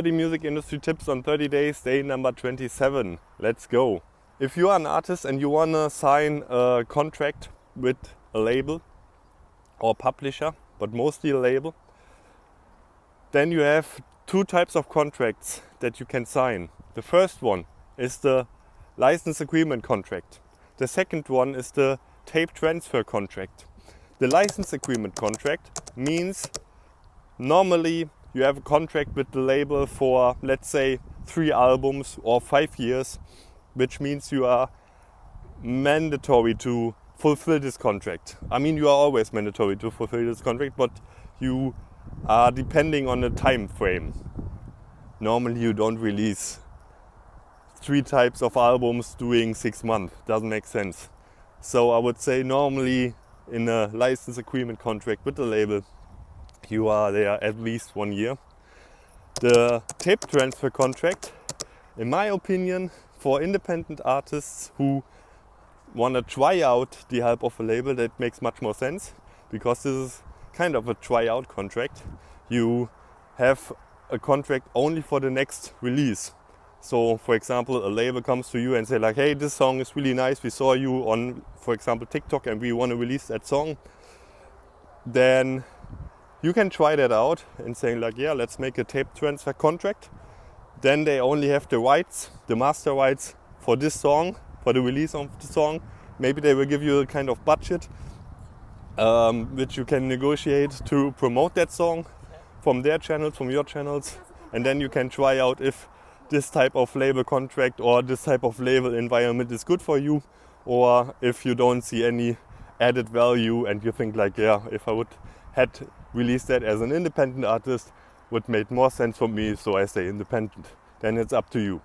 30 music industry tips on 30 days, day number 27. Let's go. If you are an artist and you wanna sign a contract with a label or publisher, but mostly a label, then you have two types of contracts that you can sign. The first one is the license agreement contract. The second one is the tape transfer contract. The license agreement contract means normally you have a contract with the label for, let's say, 3 albums or 5 years, which means you are mandatory to fulfill this contract. I mean, you are always mandatory to fulfill this contract, but you are depending on a time frame. Normally you don't release 3 types of albums during 6 months. Doesn't make sense. So I would say normally in a license agreement contract with the label, you are there at least 1 year. The tape transfer contract, in my opinion, for independent artists who want to try out the help of a label, that makes much more sense, because this is kind of a tryout contract. You have a contract only for the next release. So for example, a label comes to you and say like, hey, this song is really nice, we saw you on, for example, TikTok, and we want to release that song. Then you can try that out and say like, yeah, let's make a tape transfer contract. Then they only have the rights, the master rights for this song, for the release of the song. Maybe they will give you a kind of budget which you can negotiate to promote that song from their channels, from your channels. And then you can try out if this type of label contract or this type of label environment is good for you, or if you don't see any added value and you think like, yeah, if I would had released that as an independent artist, would make more sense for me, so I stay independent. Then it's up to you.